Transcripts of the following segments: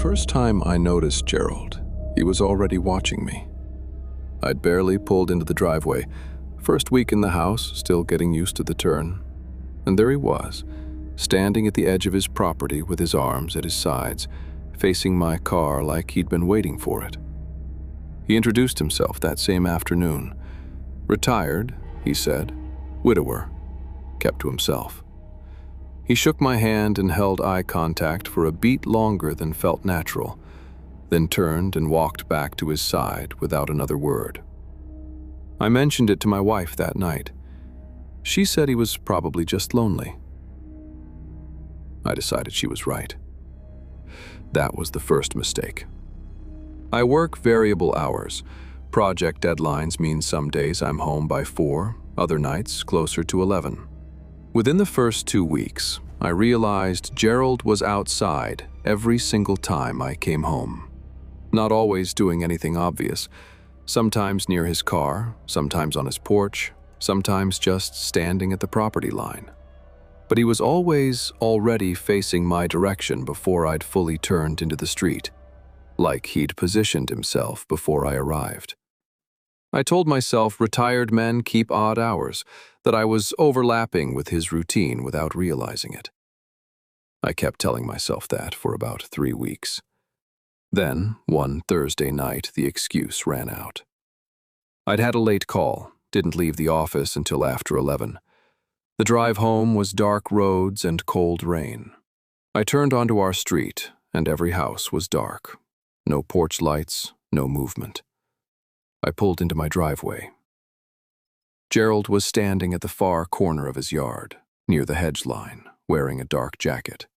first time I noticed Gerald, he was already watching me. I'd barely pulled into the driveway, first week in the house, still getting used to the turn. And there he was, standing at the edge of his property with his arms at his sides, facing my car like he'd been waiting for it. He introduced himself that same afternoon. Retired, he said, widower, kept to himself. He shook my hand and held eye contact for a beat longer than felt natural, then turned and walked back to his side without another word. I mentioned it to my wife that night. She said he was probably just lonely. I decided she was right. That was the first mistake. I work variable hours. Project deadlines mean some days I'm home by 4, other nights closer to 11. Within the first 2 weeks, I realized Gerald was outside every single time I came home. Not always doing anything obvious, sometimes near his car, sometimes on his porch, sometimes just standing at the property line. But he was always already facing my direction before I'd fully turned into the street, like he'd positioned himself before I arrived. I told myself retired men keep odd hours, that I was overlapping with his routine without realizing it. I kept telling myself that for about 3 weeks. Then, one Thursday night, the excuse ran out. I'd had a late call, didn't leave the office until after 11. The drive home was dark roads and cold rain. I turned onto our street, and every house was dark. No porch lights, no movement. I pulled into my driveway. Gerald was standing at the far corner of his yard, near the hedge line, wearing a dark jacket.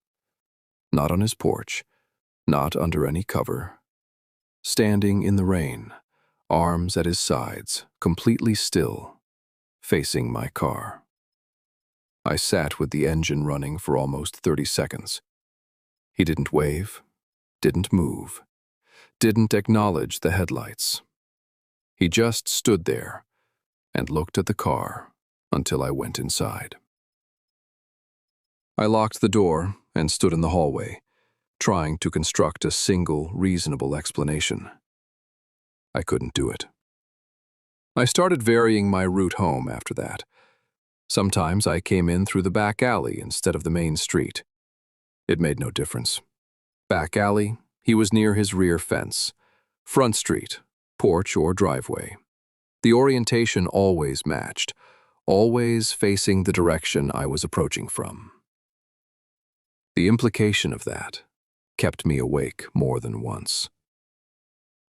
Not on his porch, not under any cover. Standing in the rain, arms at his sides, completely still, facing my car. I sat with the engine running for almost 30 seconds. He didn't wave, didn't move, didn't acknowledge the headlights. He just stood there and looked at the car until I went inside. I locked the door and stood in the hallway, trying to construct a single, reasonable explanation. I couldn't do it. I started varying my route home after that. Sometimes I came in through the back alley instead of the main street. It made no difference. Back alley, he was near his rear fence. Front street, porch or driveway. The orientation always matched, always facing the direction I was approaching from. The implication of that kept me awake more than once.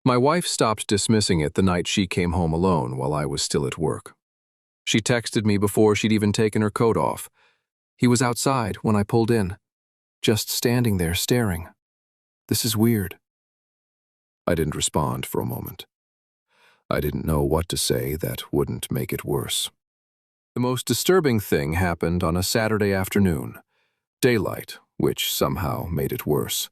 My wife stopped dismissing it the night she came home alone while I was still at work. She texted me before she'd even taken her coat off. He was outside when I pulled in, just standing there staring. This is weird. I didn't respond for a moment. I didn't know what to say that wouldn't make it worse. The most disturbing thing happened on a Saturday afternoon, daylight, which somehow made it worse.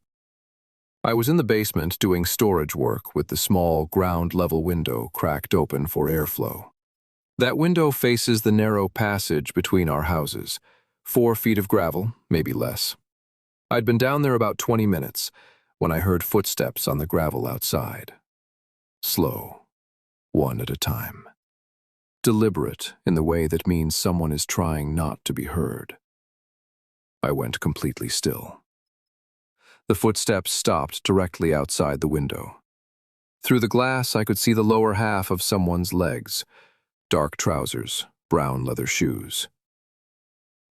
I was in the basement doing storage work with the small ground-level window cracked open for airflow. That window faces the narrow passage between our houses, 4 feet of gravel, maybe less. I'd been down there about 20 minutes when I heard footsteps on the gravel outside. Slow, one at a time. Deliberate in the way that means someone is trying not to be heard. I went completely still. The footsteps stopped directly outside the window. Through the glass, I could see the lower half of someone's legs, dark trousers, brown leather shoes.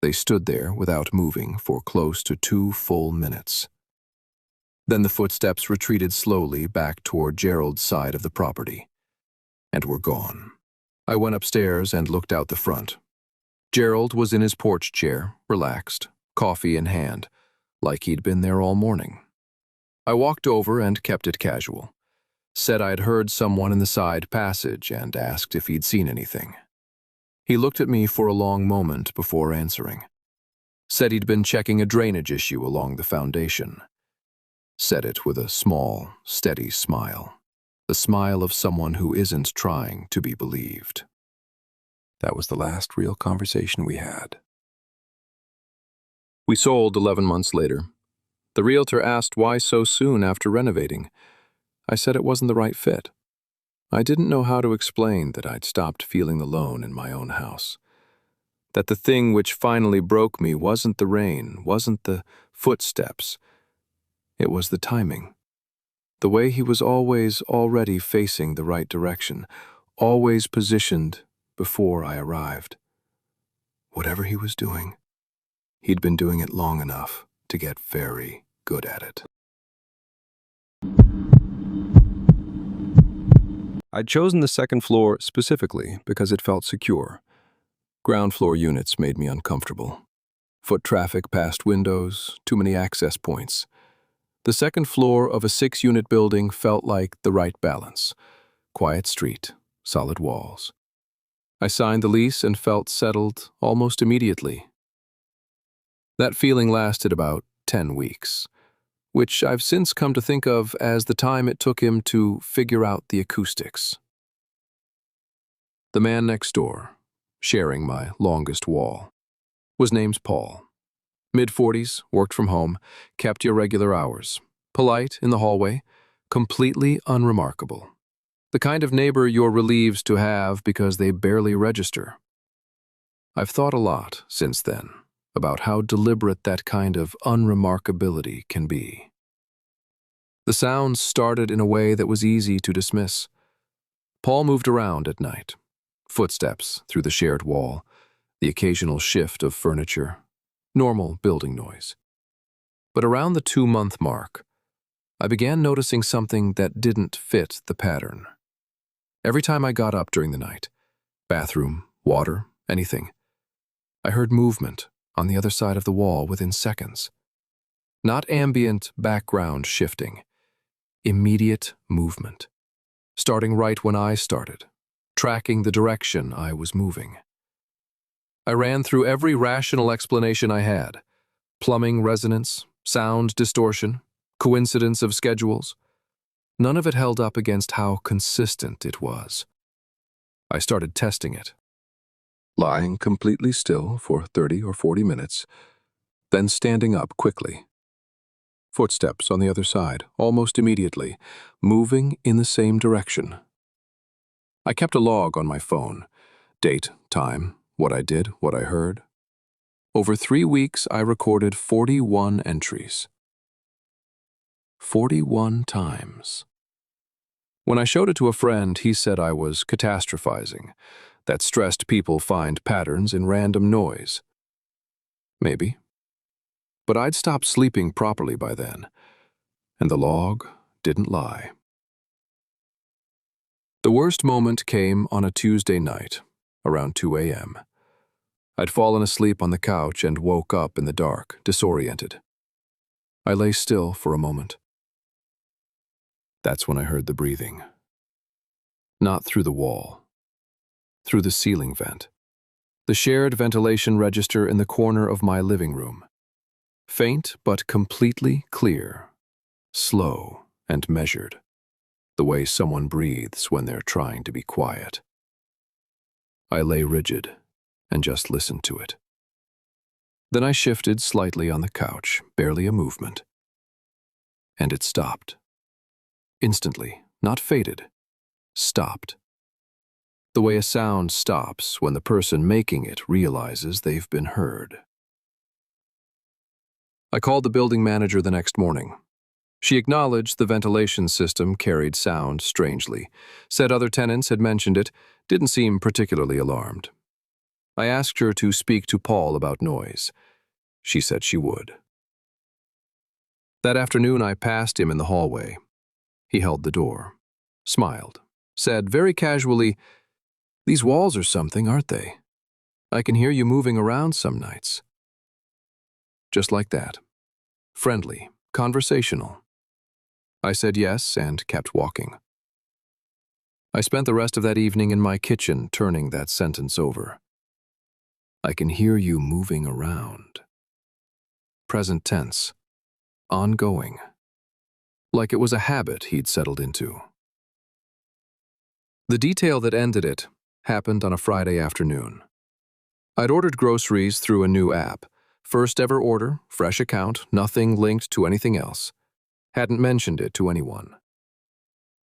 They stood there without moving for close to 2 full minutes. Then the footsteps retreated slowly back toward Gerald's side of the property, and were gone. I went upstairs and looked out the front. Gerald was in his porch chair, relaxed, coffee in hand, like he'd been there all morning. I walked over and kept it casual. Said I'd heard someone in the side passage and asked if he'd seen anything. He looked at me for a long moment before answering. Said he'd been checking a drainage issue along the foundation. Said it with a small, steady smile. The smile of someone who isn't trying to be believed. That was the last real conversation we had. We sold 11 months later. The realtor asked why so soon after renovating. I said it wasn't the right fit. I didn't know how to explain that I'd stopped feeling alone in my own house. That the thing which finally broke me wasn't the rain, wasn't the footsteps. It was the timing. The way he was always already facing the right direction, always positioned before I arrived. Whatever he was doing, he'd been doing it long enough to get very good at it. I'd chosen the second floor specifically because it felt secure. Ground floor units made me uncomfortable. Foot traffic past windows, too many access points. The second floor of a 6-unit building felt like the right balance. Quiet street, solid walls. I signed the lease and felt settled almost immediately. That feeling lasted about 10 weeks, which I've since come to think of as the time it took him to figure out the acoustics. The man next door, sharing my longest wall, was named Paul. Mid-40s, worked from home, kept irregular hours, polite in the hallway, completely unremarkable. The kind of neighbor you're relieved to have because they barely register. I've thought a lot since then about how deliberate that kind of unremarkability can be. The sounds started in a way that was easy to dismiss. Paul moved around at night. Footsteps through the shared wall, the occasional shift of furniture, normal building noise. But around the 2-month mark, I began noticing something that didn't fit the pattern. Every time I got up during the night, bathroom, water, anything, I heard movement on the other side of the wall within seconds. Not ambient background shifting, immediate movement, starting right when I started, tracking the direction I was moving. I ran through every rational explanation I had: plumbing resonance, sound distortion, coincidence of schedules. None of it held up against how consistent it was. I started testing it. Lying completely still for 30 or 40 minutes, then standing up quickly. Footsteps on the other side, almost immediately, moving in the same direction. I kept a log on my phone. Date, time, what I did, what I heard. Over 3 weeks, I recorded 41 entries. 41 times. When I showed it to a friend, he said I was catastrophizing, that stressed people find patterns in random noise. Maybe. But I'd stopped sleeping properly by then, and the log didn't lie. The worst moment came on a Tuesday night, around 2 a.m. I'd fallen asleep on the couch and woke up in the dark, disoriented. I lay still for a moment. That's when I heard the breathing. Not through the wall, through the ceiling vent, the shared ventilation register in the corner of my living room. Faint but completely clear, slow and measured, the way someone breathes when they're trying to be quiet. I lay rigid and just listened to it. Then I shifted slightly on the couch, barely a movement. And it stopped. Instantly, not faded, stopped. The way a sound stops when the person making it realizes they've been heard. I called the building manager the next morning. She acknowledged the ventilation system carried sound strangely, said other tenants had mentioned it, didn't seem particularly alarmed. I asked her to speak to Paul about noise. She said she would. That afternoon, I passed him in the hallway. He held the door, smiled, said very casually, "These walls are something, aren't they? I can hear you moving around some nights." Just like that. Friendly, conversational. I said yes and kept walking. I spent the rest of that evening in my kitchen turning that sentence over. I can hear you moving around. Present tense. Ongoing. Like it was a habit he'd settled into. The detail that ended it happened on a Friday afternoon. I'd ordered groceries through a new app, First ever order, fresh account, nothing linked to anything else. Hadn't mentioned it to anyone.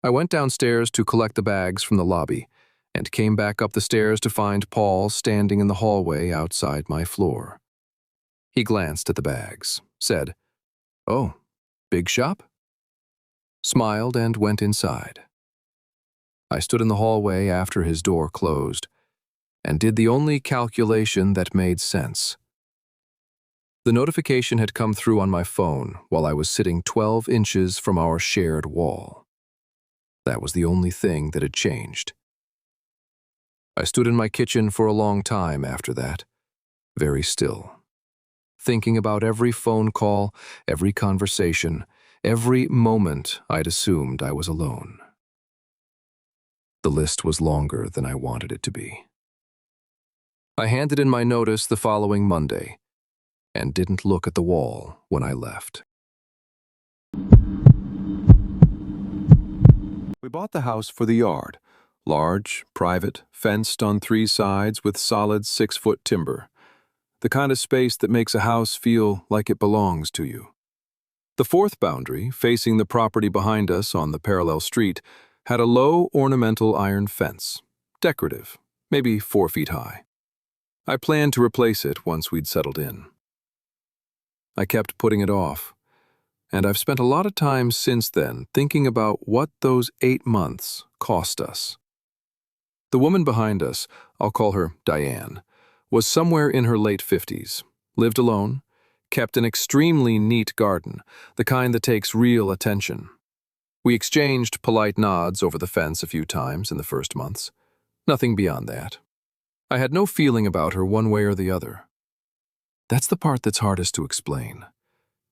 I went downstairs to collect the bags from the lobby and came back up the stairs to find Paul standing in the hallway outside my floor. He glanced at the bags, said, "Oh, big shop?" Smiled and went inside. I stood in the hallway after his door closed and did the only calculation that made sense. The notification had come through on my phone while I was sitting 12 inches from our shared wall. That was the only thing that had changed. I stood in my kitchen for a long time after that, very still, thinking about every phone call, every conversation, every moment I'd assumed I was alone. The list was longer than I wanted it to be. I handed in my notice the following Monday and didn't look at the wall when I left. We bought the house for the yard. Large, private, fenced on 3 sides with solid 6-foot timber. The kind of space that makes a house feel like it belongs to you. The 4th boundary, facing the property behind us on the parallel street, had a low ornamental iron fence. Decorative, maybe 4 feet high. I planned to replace it once we'd settled in. I kept putting it off, and I've spent a lot of time since then thinking about what those 8 months cost us. The woman behind us, I'll call her Diane, was somewhere in her late 50s, lived alone, kept an extremely neat garden, the kind that takes real attention. We exchanged polite nods over the fence a few times in the first months. Nothing beyond that. I had no feeling about her one way or the other. That's the part that's hardest to explain.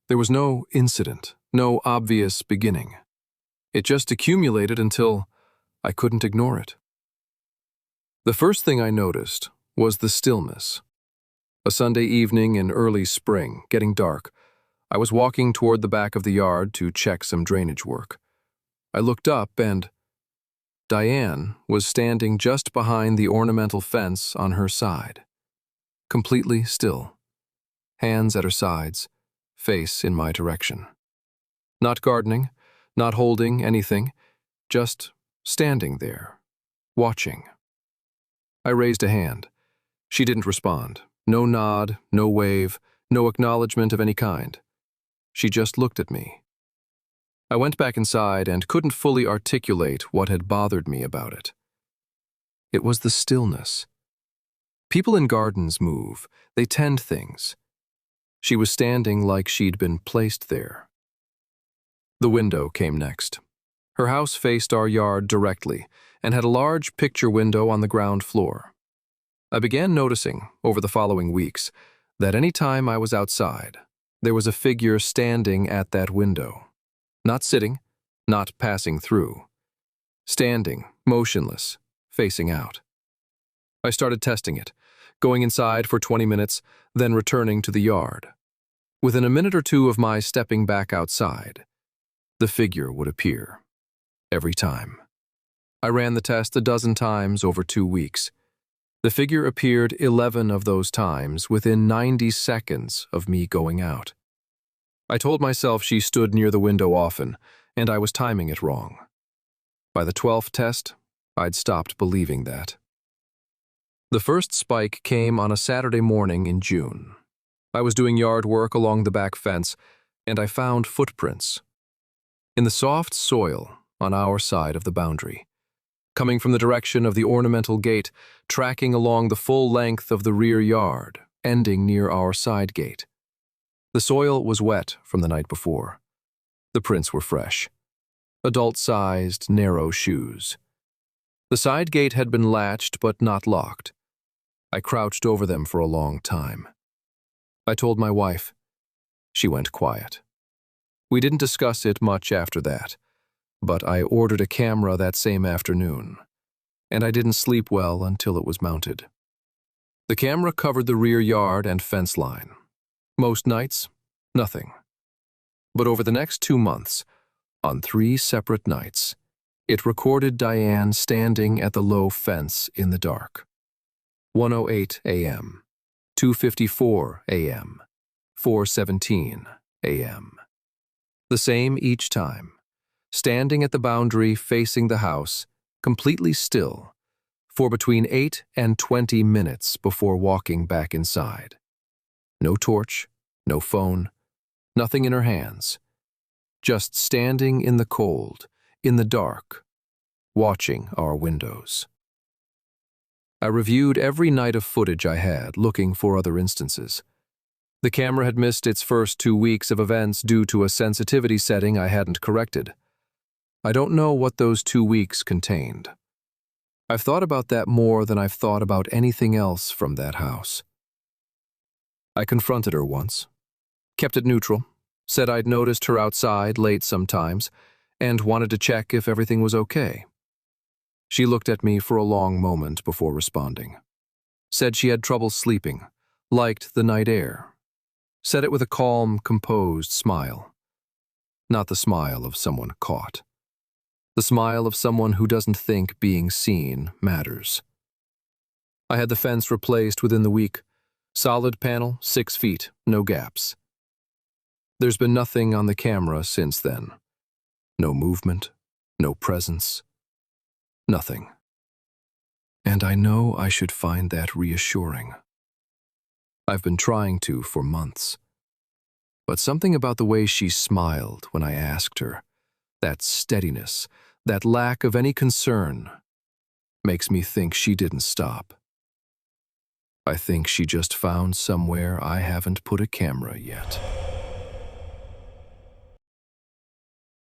There was no incident, no obvious beginning. It just accumulated until I couldn't ignore it. The first thing I noticed was the stillness. A Sunday evening in early spring, getting dark, I was walking toward the back of the yard to check some drainage work. I looked up and Diane was standing just behind the ornamental fence on her side. Completely still. Hands at her sides, face in my direction. Not gardening, not holding anything, just standing there, watching. I raised a hand. She didn't respond. No nod, no wave, no acknowledgement of any kind. She just looked at me. I went back inside and couldn't fully articulate what had bothered me about it. It was the stillness. People in gardens move. They tend things. She was standing like she'd been placed there. The window came next. Her house faced our yard directly and had a large picture window on the ground floor. I began noticing, over the following weeks, that any time I was outside, there was a figure standing at that window. Not sitting, not passing through. Standing, motionless, facing out. I started testing it, going inside for 20 minutes, then returning to the yard. Within a minute or two of my stepping back outside, the figure would appear. Every time. I ran the test a dozen times over 2 weeks. The figure appeared 11 of those times within 90 seconds of me going out. I told myself she stood near the window often, and I was timing it wrong. By the 12th test, I'd stopped believing that. The first spike came on a Saturday morning in June. I was doing yard work along the back fence, and I found footprints. In the soft soil on our side of the boundary, coming from the direction of the ornamental gate, tracking along the full length of the rear yard, ending near our side gate. The soil was wet from the night before. The prints were fresh. Adult-sized, narrow shoes. The side gate had been latched but not locked. I crouched over them for a long time. I told my wife. She went quiet. We didn't discuss it much after that, but I ordered a camera that same afternoon, and I didn't sleep well until it was mounted. The camera covered the rear yard and fence line. Most nights, nothing. But over the next 2 months, on 3 separate nights, it recorded Diane standing at the low fence in the dark. 1:08 a.m., 2:54 a.m., 4:17 a.m. The same each time, standing at the boundary facing the house, completely still, for between 8 and 20 minutes before walking back inside. No torch, no phone, nothing in her hands. Just standing in the cold, in the dark, watching our windows. I reviewed every night of footage I had, looking for other instances. The camera had missed its first 2 weeks of events due to a sensitivity setting I hadn't corrected. I don't know what those 2 weeks contained. I've thought about that more than I've thought about anything else from that house. I confronted her once, kept it neutral, said I'd noticed her outside late sometimes, and wanted to check if everything was okay. She looked at me for a long moment before responding. Said she had trouble sleeping, liked the night air. Said it with a calm, composed smile. Not the smile of someone caught. The smile of someone who doesn't think being seen matters. I had the fence replaced within the week. Solid panel, 6 feet, no gaps. There's been nothing on the camera since then. No movement, no presence, nothing. And I know I should find that reassuring. I've been trying to for months. But something about the way she smiled when I asked her, that steadiness, that lack of any concern, makes me think she didn't stop. I think she just found somewhere I haven't put a camera yet.